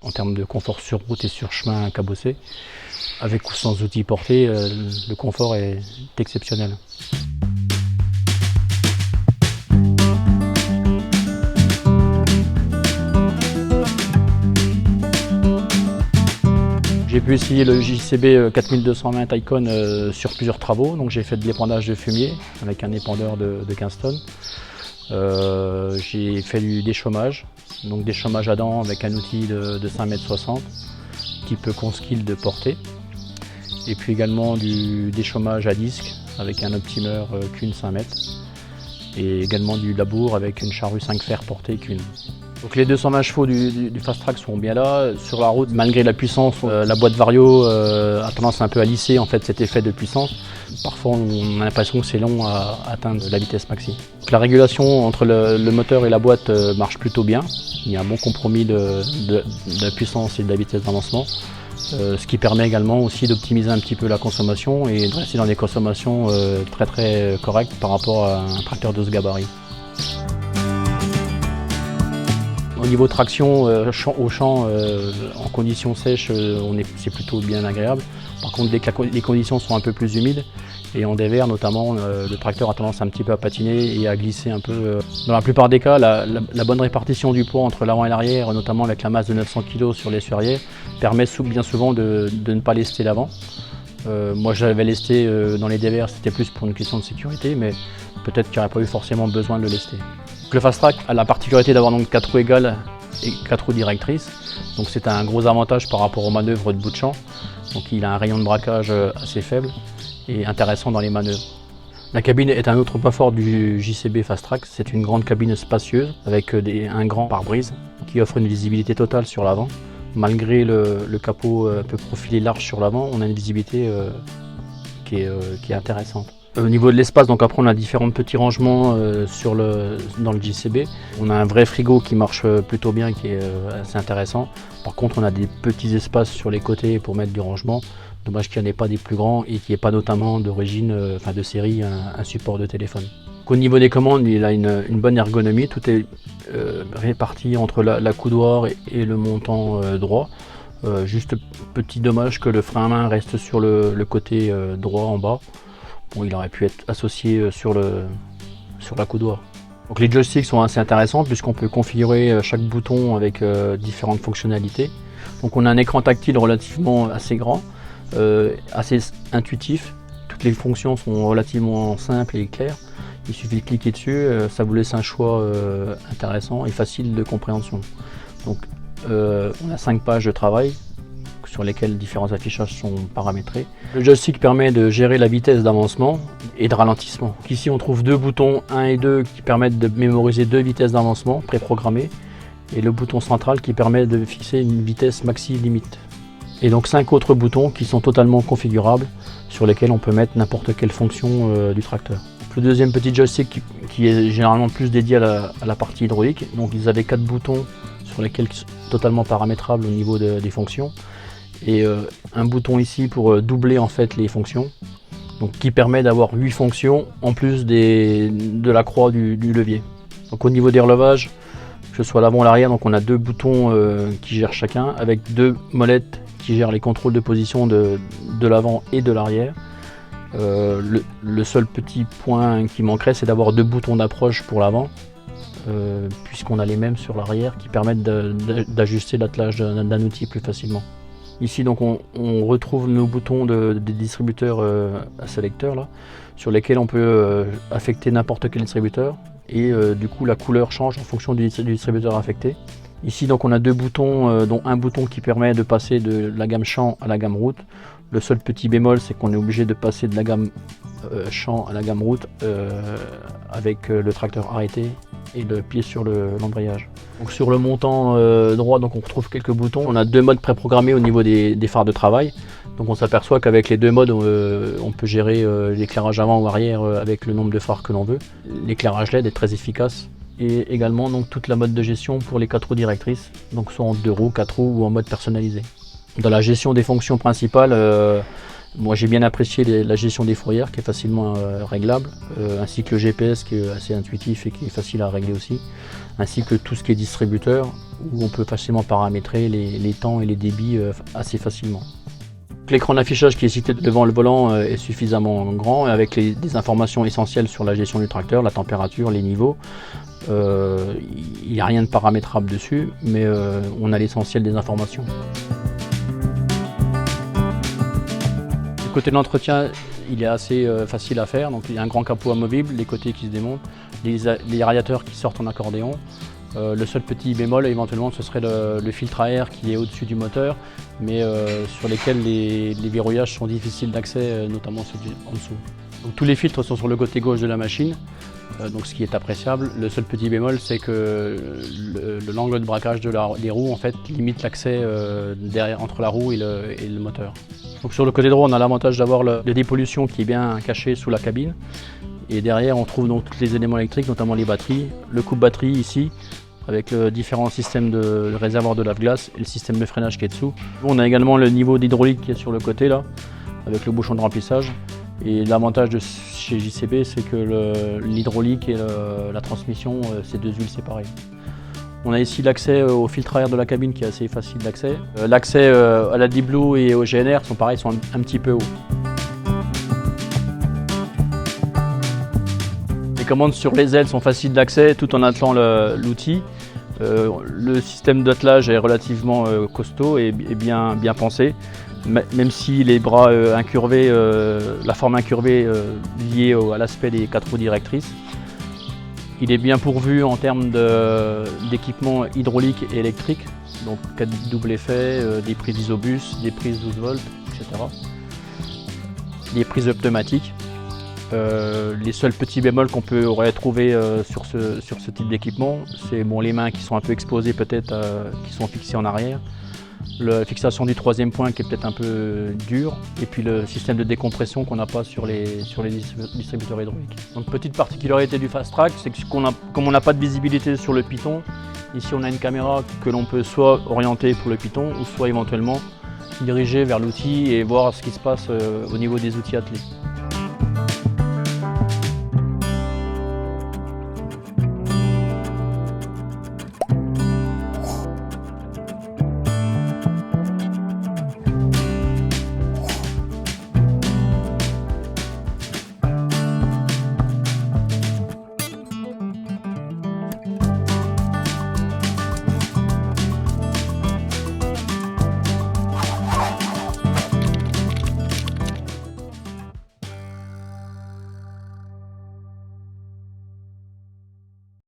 En termes de confort sur route et sur chemin cabossé, avec ou sans outils portés, le confort est exceptionnel. J'ai pu essayer le JCB 4220 Taycan sur plusieurs travaux. Donc j'ai fait de l'épandage de fumier avec un épandeur de 15 tonnes. J'ai fait du déchômage, donc déchômage à dents avec un outil de 5,60 m, type Conskill de portée. Et puis également du déchômage à disque avec un optimeur Kuhn 5 m. Et également du labour avec une charrue 5 fers portée Kuhn. Donc les 220 chevaux du Fast Track sont bien là. Sur la route, malgré la puissance, la boîte Vario a tendance un peu à lisser en fait, cet effet de puissance. Parfois on a l'impression que c'est long à atteindre la vitesse maxi. Donc, la régulation entre le moteur et la boîte marche plutôt bien. Il y a un bon compromis de la puissance et de la vitesse d'avancement. Ce qui permet également aussi d'optimiser un petit peu la consommation et de rester dans des consommations très correctes par rapport à un tracteur de ce gabarit. Au niveau traction au champ, en conditions sèches, c'est plutôt bien agréable. Par contre, dès que les conditions sont un peu plus humides et en dévers notamment, le tracteur a tendance un petit peu à patiner et à glisser un peu. Dans la plupart des cas, la bonne répartition du poids entre l'avant et l'arrière, notamment avec la masse de 900 kg sur l'essuie-arrière, permet bien souvent de ne pas lester l'avant. Moi j'avais lesté dans les dévers, c'était plus pour une question de sécurité, mais peut-être qu'il n'y aurait pas eu forcément besoin de le lester. Le Fast Track a la particularité d'avoir donc 4 roues égales et 4 roues directrices, donc c'est un gros avantage par rapport aux manœuvres de bout de champ. Donc il a un rayon de braquage assez faible et intéressant dans les manœuvres. La cabine est un autre point fort du JCB Fast Track, c'est une grande cabine spacieuse avec un grand pare-brise qui offre une visibilité totale sur l'avant. Malgré le capot un peu profilé large sur l'avant, on a une visibilité qui est intéressante. Au niveau de l'espace, donc après on a différents petits rangements dans le JCB. On a un vrai frigo qui marche plutôt bien, qui est assez intéressant. Par contre on a des petits espaces sur les côtés pour mettre du rangement. Dommage qu'il n'y en ait pas des plus grands et qu'il n'y ait pas notamment d'origine, de série, un support de téléphone. Au niveau des commandes, il a une bonne ergonomie, tout est réparti entre la coudoir et le montant droit. Juste petit dommage que le frein à main reste sur le côté droit en bas. Bon, il aurait pu être associé sur la coudoir. Donc les joysticks sont assez intéressants puisqu'on peut configurer chaque bouton avec différentes fonctionnalités. Donc on a un écran tactile relativement assez grand, assez intuitif. Toutes les fonctions sont relativement simples et claires. Il suffit de cliquer dessus, ça vous laisse un choix intéressant et facile de compréhension. Donc on a 5 pages de travail sur lesquels différents affichages sont paramétrés. Le joystick permet de gérer la vitesse d'avancement et de ralentissement. Ici on trouve 2 boutons 1 et 2 qui permettent de mémoriser 2 vitesses d'avancement préprogrammées et le bouton central qui permet de fixer une vitesse maxi limite. Et donc 5 autres boutons qui sont totalement configurables sur lesquels on peut mettre n'importe quelle fonction du tracteur. Le deuxième petit joystick qui est généralement plus dédié à la partie hydraulique, donc ils avaient 4 boutons sur lesquels totalement paramétrables au niveau des fonctions. Et un bouton ici pour doubler en fait les fonctions, donc qui permet d'avoir 8 fonctions en plus de la croix du levier. Donc au niveau des relevages, que ce soit l'avant ou l'arrière, donc on a 2 boutons qui gèrent chacun avec 2 molettes qui gèrent les contrôles de position de l'avant et de l'arrière. Le seul petit point qui manquerait, c'est d'avoir 2 boutons d'approche pour l'avant, puisqu'on a les mêmes sur l'arrière qui permettent d'ajuster l'attelage d'un outil plus facilement. Ici donc on retrouve nos boutons des distributeurs à sélecteur là, sur lesquels on peut affecter n'importe quel distributeur et du coup la couleur change en fonction du distributeur affecté. Ici donc on a 2 boutons, dont un bouton qui permet de passer de la gamme champ à la gamme route. Le seul petit bémol, c'est qu'on est obligé de passer de la gamme champ à la gamme route avec le tracteur arrêté et le pied sur l'embrayage. Donc sur le montant droit, donc on retrouve quelques boutons. On a 2 modes préprogrammés au niveau des phares de travail. Donc on s'aperçoit qu'avec les 2 modes, on peut gérer l'éclairage avant ou arrière avec le nombre de phares que l'on veut. L'éclairage LED est très efficace. Et également donc toute la mode de gestion pour les 4 roues directrices, donc soit en 2 roues, 4 roues ou en mode personnalisé. Dans la gestion des fonctions principales, Moi j'ai bien apprécié la gestion des fourrières qui est facilement réglable, ainsi que le GPS qui est assez intuitif et qui est facile à régler aussi, ainsi que tout ce qui est distributeur où on peut facilement paramétrer les temps et les débits assez facilement. L'écran d'affichage qui est situé devant le volant est suffisamment grand avec des informations essentielles sur la gestion du tracteur, la température, les niveaux. Il n'y a rien de paramétrable dessus, mais on a l'essentiel des informations. Du côté de l'entretien, il est assez facile à faire. Donc, il y a un grand capot amovible, les côtés qui se démontent, les radiateurs qui sortent en accordéon. Le seul petit bémol éventuellement ce serait le filtre à air qui est au-dessus du moteur, mais sur lesquels les verrouillages sont difficiles d'accès, notamment ceux en dessous. Donc, tous les filtres sont sur le côté gauche de la machine, donc ce qui est appréciable. Le seul petit bémol c'est que l'angle de braquage des roues en fait, limite l'accès entre la roue et le moteur. Donc, sur le côté droit on a l'avantage d'avoir le dépollution qui est bien caché sous la cabine. Et derrière, on trouve donc tous les éléments électriques, notamment les batteries, le coupe-batterie ici, avec différents systèmes de réservoir de lave-glace et le système de freinage qui est dessous. On a également le niveau d'hydraulique qui est sur le côté là, avec le bouchon de remplissage. Et l'avantage de chez JCB, c'est que l'hydraulique et la transmission, c'est deux huiles séparées. On a ici l'accès au filtre à air de la cabine qui est assez facile d'accès. L'accès à la Deep Blue et au GNR sont pareils, sont un petit peu hauts. Les commandes sur les ailes sont faciles d'accès tout en attelant l'outil. Le système d'attelage est relativement costaud et bien pensé, même si les bras incurvés, la forme incurvée liée à l'aspect des 4 roues directrices. Il est bien pourvu en termes d'équipement hydraulique et électrique, donc 4 double effet, des prises isobus, des prises 12 volts, etc. Des prises pneumatiques. Les seuls petits bémols qu'on peut retrouver sur ce type d'équipement, c'est les mains qui sont un peu exposées peut-être, qui sont fixées en arrière, la fixation du troisième point qui est peut-être un peu dure, et puis le système de décompression qu'on n'a pas sur les distributeurs hydrauliques. Donc, petite particularité du Fast Track, c'est que comme on n'a pas de visibilité sur le piton, ici on a une caméra que l'on peut soit orienter pour le piton ou soit éventuellement diriger vers l'outil et voir ce qui se passe au niveau des outils attelés.